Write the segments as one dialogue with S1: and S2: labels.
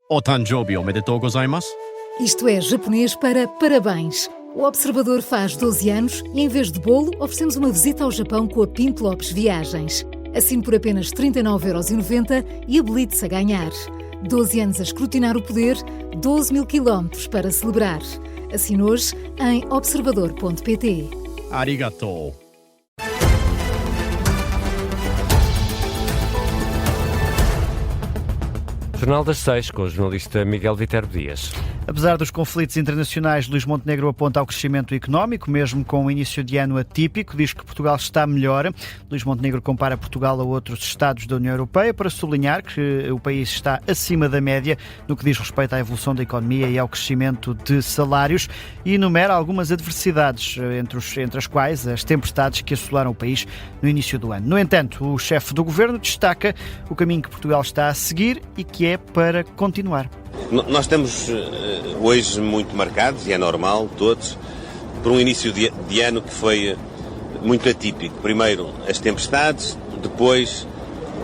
S1: O Tanjobi omedetou gozaimasu.
S2: Isto é japonês para parabéns. O Observador faz 12 anos e, em vez de bolo, oferecemos uma visita ao Japão com a Pinto Lopes Viagens. Assine por apenas 39,90€ e habilite-se a ganhar. 12 anos a escrutinar o poder, 12 mil quilómetros para celebrar. Assine hoje em observador.pt.
S1: Arigatou.
S3: Jornal das 6, com o jornalista Miguel Viterbo Dias.
S4: Apesar dos conflitos internacionais, Luís Montenegro aponta ao crescimento económico, mesmo com um início de ano atípico. Diz que Portugal está melhor. Luís Montenegro compara Portugal a outros Estados da União Europeia para sublinhar que o país está acima da média no que diz respeito à evolução da economia e ao crescimento de salários, e enumera algumas adversidades, entre as quais as tempestades que assolaram o país no início do ano. No entanto, o chefe do governo destaca o caminho que Portugal está a seguir e que é para continuar.
S5: Nós estamos hoje muito marcados, e é normal, todos, por um início de ano que foi muito atípico. Primeiro as tempestades, depois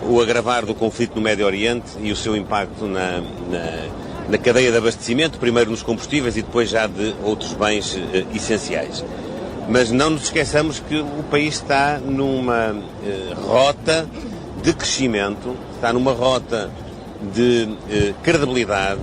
S5: o agravar do conflito no Médio Oriente e o seu impacto na cadeia de abastecimento, primeiro nos combustíveis e depois já de outros bens essenciais. Mas não nos esqueçamos que o país está numa rota de crescimento, está numa rota de credibilidade.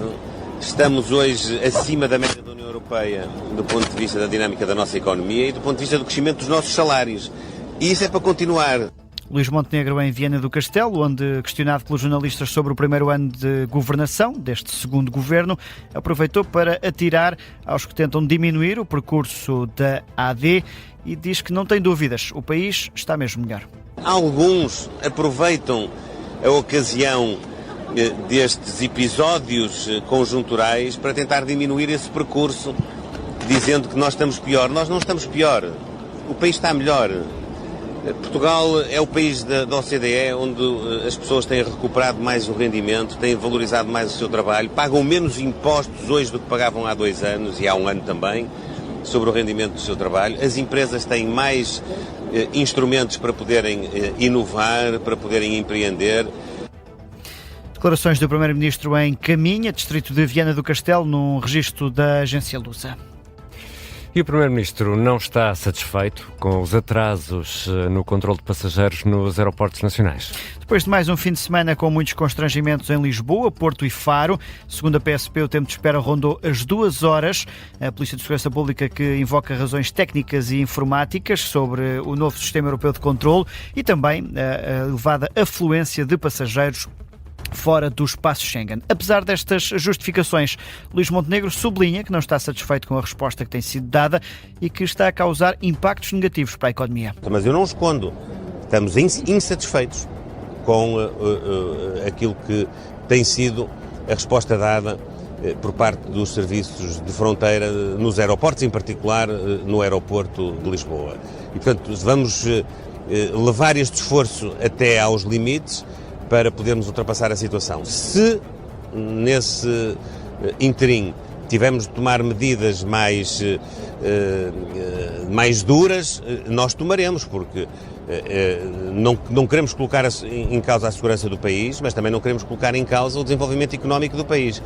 S5: Estamos hoje acima da média da União Europeia do ponto de vista da dinâmica da nossa economia e do ponto de vista do crescimento dos nossos salários. E isso é para continuar.
S4: Luís Montenegro em Viana do Castelo, onde, questionado pelos jornalistas sobre o primeiro ano de governação deste segundo governo, aproveitou para atirar aos que tentam diminuir o percurso da AD e diz que não tem dúvidas, o país está mesmo melhor.
S5: Alguns aproveitam a ocasião destes episódios conjunturais para tentar diminuir esse percurso, dizendo que nós estamos pior. Nós não estamos pior. O país está melhor. Portugal é o país da OCDE onde as pessoas têm recuperado mais o rendimento, têm valorizado mais o seu trabalho, pagam menos impostos hoje do que pagavam há 2 anos e há 1 ano também, sobre o rendimento do seu trabalho. As empresas têm mais instrumentos para poderem inovar, para poderem empreender.
S4: Declarações do Primeiro-Ministro em Caminha, distrito de Viana do Castelo, num registro da agência Lusa.
S3: E o Primeiro-Ministro não está satisfeito com os atrasos no controle de passageiros nos aeroportos nacionais.
S4: Depois de mais um fim de semana com muitos constrangimentos em Lisboa, Porto e Faro, segundo a PSP, o tempo de espera rondou as 2 horas. A Polícia de Segurança Pública que invoca razões técnicas e informáticas sobre o novo Sistema Europeu de Controlo e também a elevada afluência de passageiros fora do espaço Schengen. Apesar destas justificações, Luís Montenegro sublinha que não está satisfeito com a resposta que tem sido dada e que está a causar impactos negativos para a economia.
S5: Mas eu não escondo. Estamos insatisfeitos com aquilo que tem sido a resposta dada por parte dos serviços de fronteira nos aeroportos, em particular no aeroporto de Lisboa. E, portanto, vamos levar este esforço até aos limites para podermos ultrapassar a situação. Se nesse interim tivermos de tomar medidas mais duras, nós tomaremos, porque não queremos colocar em causa a segurança do país, mas também não queremos colocar em causa o desenvolvimento económico do país.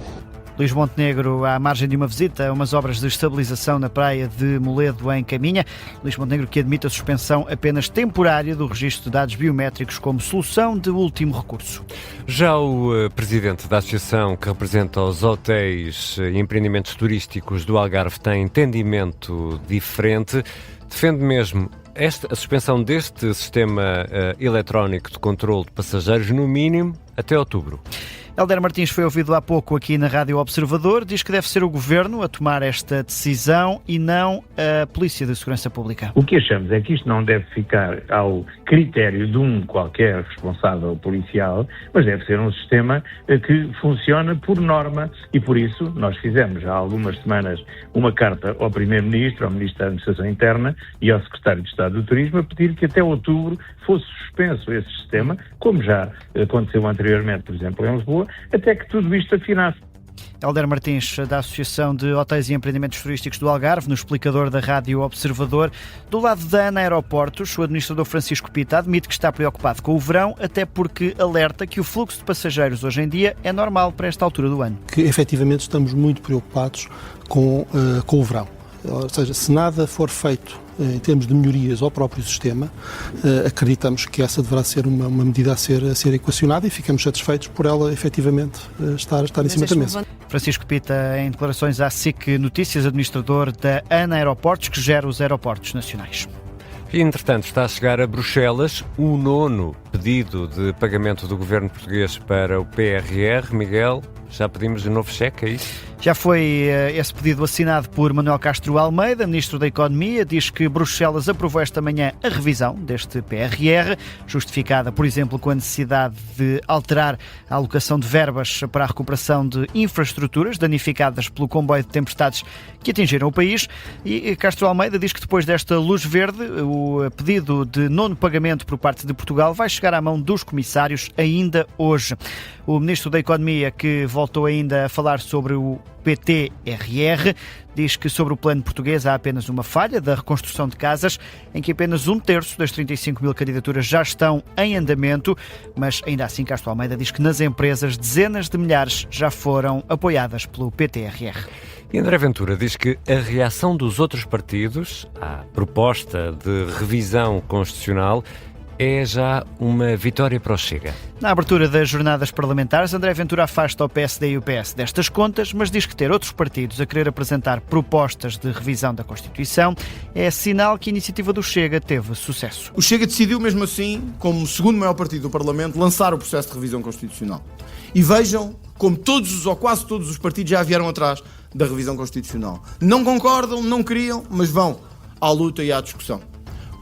S4: Luís Montenegro, à margem de uma visita a umas obras de estabilização na praia de Moledo, em Caminha. Luís Montenegro que admite a suspensão apenas temporária do registro de dados biométricos como solução de último recurso.
S3: Já o presidente da associação que representa os hotéis e empreendimentos turísticos do Algarve tem entendimento diferente. Defende mesmo a suspensão deste sistema eletrónico de controle de passageiros, no mínimo, até outubro.
S4: Helder Martins foi ouvido há pouco aqui na Rádio Observador. Diz que deve ser o Governo a tomar esta decisão e não a Polícia de Segurança Pública.
S6: O que achamos é que isto não deve ficar ao critério de um qualquer responsável policial, mas deve ser um sistema que funciona por norma e por isso nós fizemos há algumas semanas uma carta ao Primeiro-Ministro, ao Ministro da Administração Interna e ao Secretário de Estado do Turismo a pedir que até outubro fosse suspenso esse sistema, como já aconteceu anteriormente, por exemplo, em Lisboa, até que tudo isto afinasse.
S4: Helder Martins, da Associação de Hotéis e Empreendimentos Turísticos do Algarve, no explicador da Rádio Observador. Do lado da ANA Aeroportos, o administrador Francisco Pita admite que está preocupado com o verão, até porque alerta que o fluxo de passageiros hoje em dia é normal para esta altura do ano.
S7: Que efetivamente estamos muito preocupados com o verão. Ou seja, se nada for feito em termos de melhorias ao próprio sistema, acreditamos que essa deverá ser uma medida a ser equacionada e ficamos satisfeitos por ela efetivamente estar em cima da mesa.
S4: Francisco Pita, em declarações à SIC Notícias, administrador da ANA Aeroportos, que gera os aeroportos nacionais.
S3: E, entretanto, está a chegar a Bruxelas o 9º pedido de pagamento do governo português para o PRR. Miguel, já pedimos um novo cheque, é isso?
S4: Já foi esse pedido assinado por Manuel Castro Almeida, Ministro da Economia. Diz que Bruxelas aprovou esta manhã a revisão deste PRR, justificada, por exemplo, com a necessidade de alterar a alocação de verbas para a recuperação de infraestruturas danificadas pelo comboio de tempestades que atingiram o país. E Castro Almeida diz que depois desta luz verde, o pedido de nono pagamento por parte de Portugal vai chegar à mão dos comissários ainda hoje. O Ministro da Economia, que voltou ainda a falar sobre o PTRR, diz que sobre o plano português há apenas uma falha da reconstrução de casas, em que apenas 1/3 das 35 mil candidaturas já estão em andamento, mas ainda assim Castro Almeida diz que nas empresas dezenas de milhares já foram apoiadas pelo PTRR.
S3: E André Ventura diz que a reação dos outros partidos à proposta de revisão constitucional é já uma vitória para o Chega.
S4: Na abertura das jornadas parlamentares, André Ventura afasta o PSD e o PS destas contas, mas diz que ter outros partidos a querer apresentar propostas de revisão da Constituição é sinal que a iniciativa do Chega teve sucesso.
S8: O Chega decidiu, mesmo assim, como segundo maior partido do Parlamento, lançar o processo de revisão constitucional. E vejam como todos ou quase todos os partidos já vieram atrás da revisão constitucional. Não concordam, não queriam, mas vão à luta e à discussão.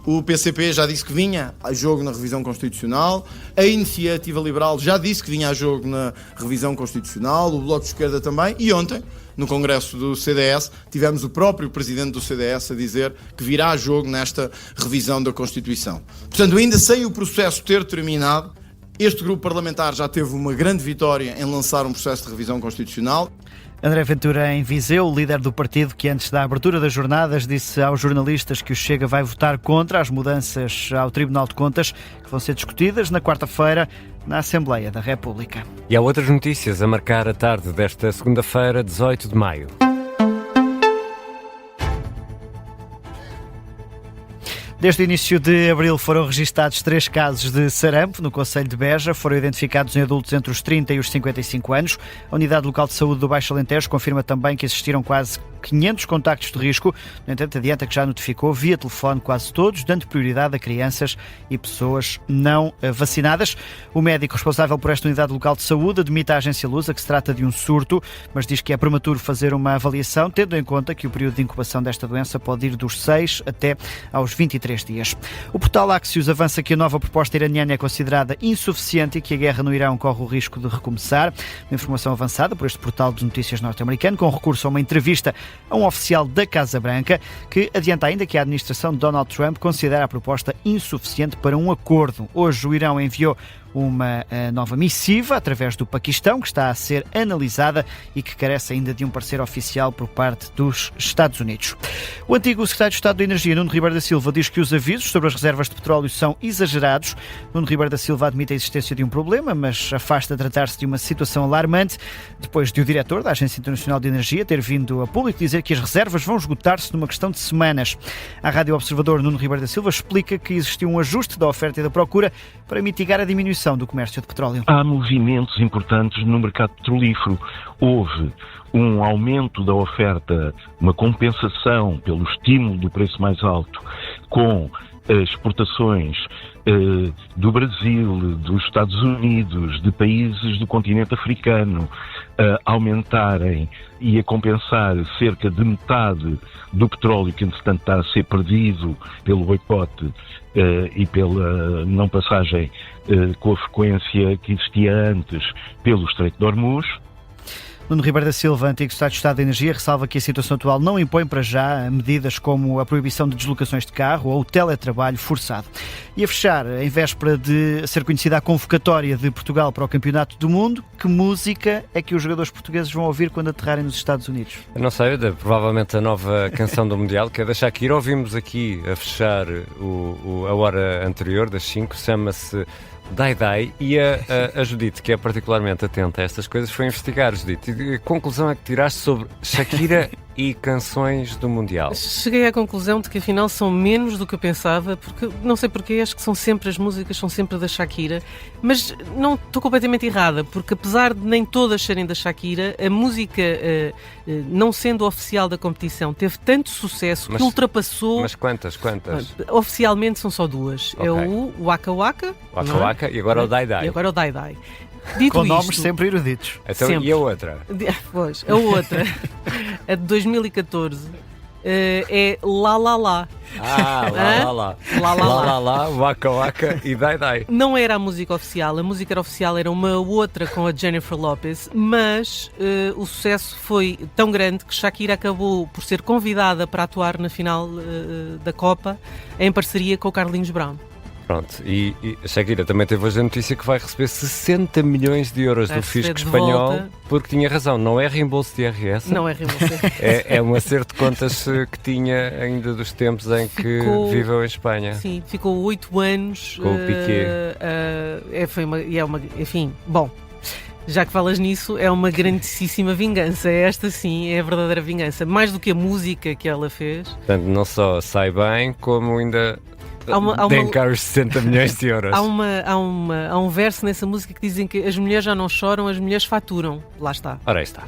S8: O PCP já disse que vinha a jogo na revisão constitucional, a Iniciativa Liberal já disse que vinha a jogo na revisão constitucional, o Bloco de Esquerda também, e ontem, no Congresso do CDS, tivemos o próprio Presidente do CDS a dizer que virá a jogo nesta revisão da Constituição. Portanto, ainda sem o processo ter terminado, este grupo parlamentar já teve uma grande vitória em lançar um processo de revisão constitucional.
S4: André Ventura em Viseu, o líder do partido que antes da abertura das jornadas disse aos jornalistas que o Chega vai votar contra as mudanças ao Tribunal de Contas que vão ser discutidas na quarta-feira na Assembleia da República.
S3: E há outras notícias a marcar a tarde desta segunda-feira, 18 de maio.
S4: Desde o início de abril foram registados 3 casos de sarampo no concelho de Beja. Foram identificados em adultos entre os 30 e os 55 anos. A Unidade Local de Saúde do Baixo Alentejo confirma também que existiram quase 500 contactos de risco. No entanto, adianta que já notificou via telefone quase todos, dando prioridade a crianças e pessoas não vacinadas. O médico responsável por esta Unidade Local de Saúde admite à agência Lusa que se trata de um surto, mas diz que é prematuro fazer uma avaliação, tendo em conta que o período de incubação desta doença pode ir dos 6 até aos 23 dias. O portal Axios avança que a nova proposta iraniana é considerada insuficiente e que a guerra no Irão corre o risco de recomeçar. Uma informação avançada por este portal de notícias norte-americano, com recurso a uma entrevista a um oficial da Casa Branca, que adianta ainda que a administração de Donald Trump considera a proposta insuficiente para um acordo. Hoje o Irão enviou uma nova missiva através do Paquistão, que está a ser analisada e que carece ainda de um parecer oficial por parte dos Estados Unidos. O antigo secretário de Estado da Energia, Nuno Ribeiro da Silva, diz que os avisos sobre as reservas de petróleo são exagerados. Nuno Ribeiro da Silva admite a existência de um problema, mas afasta tratar-se de uma situação alarmante, depois de o diretor da Agência Internacional de Energia ter vindo a público dizer que as reservas vão esgotar-se numa questão de semanas. À Rádio Observador, Nuno Ribeiro da Silva explica que existiu um ajuste da oferta e da procura para mitigar a diminuição do comércio de petróleo.
S9: Há movimentos importantes no mercado petrolífero. Houve um aumento da oferta, uma compensação pelo estímulo do preço mais alto com exportações do Brasil, dos Estados Unidos, de países do continente africano a aumentarem e a compensar cerca de metade do petróleo que, entretanto, está a ser perdido pelo boicote e pela não passagem com a frequência que existia antes pelo Estreito de Hormuz.
S4: Nuno Ribeiro da Silva, antigo Secretário de Estado da Energia, ressalva que a situação atual não impõe para já medidas como a proibição de deslocações de carro ou o teletrabalho forçado. E a fechar, em véspera de ser conhecida a convocatória de Portugal para o Campeonato do Mundo, que música é que os jogadores portugueses vão ouvir quando aterrarem nos Estados Unidos?
S3: Eu não sei, provavelmente a nova canção do Mundial, que é da Shakira. Ouvimos aqui a fechar a hora anterior, das 5, chama-se Dai Dai, e a Judite, que é particularmente atenta a estas coisas, foi investigar, Judite. E a conclusão é que tiraste sobre Shakira e canções do Mundial.
S10: Cheguei à conclusão de que afinal são menos do que eu pensava, porque não sei porquê, acho que são sempre as músicas, são sempre da Shakira, mas não estou completamente errada, porque apesar de nem todas serem da Shakira, a música, não sendo oficial da competição, teve tanto sucesso que ultrapassou...
S3: Mas quantas?
S10: Oficialmente são só duas. Okay. É o Waka Waka,
S3: Waka Waka, e agora o Dai Dai.
S10: E agora o Dai Dai. Dito
S4: com
S10: isto,
S4: nomes sempre eruditos.
S3: Então, sempre. E a outra?
S10: Pois, a outra, a de 2014, é La La La.
S3: La La La, Waka Waka e Dai Dai.
S10: Não era a música oficial, a música oficial era uma outra com a Jennifer Lopez, mas o sucesso foi tão grande que Shakira acabou por ser convidada para atuar na final da Copa em parceria com o Carlinhos Brown.
S3: Pronto, e a Shakira também teve hoje a notícia que vai receber 60 milhões de euros do fisco espanhol, porque tinha razão, não é reembolso de IRS.
S10: Não é reembolso de IRS.
S3: É um acerto de contas que tinha ainda dos tempos em que viveu em Espanha.
S10: Sim, ficou 8 anos.
S3: Com o Piqué.
S10: Enfim, bom. Já que falas nisso, é uma grandíssima vingança. Esta sim é a verdadeira vingança. Mais do que a música que ela fez.
S3: Portanto, não só sai bem, como ainda... Tem cá os 60 milhões de euros.
S10: Há um verso nessa música que dizem que as mulheres já não choram, as mulheres faturam. Lá está.
S3: Ora, aí está.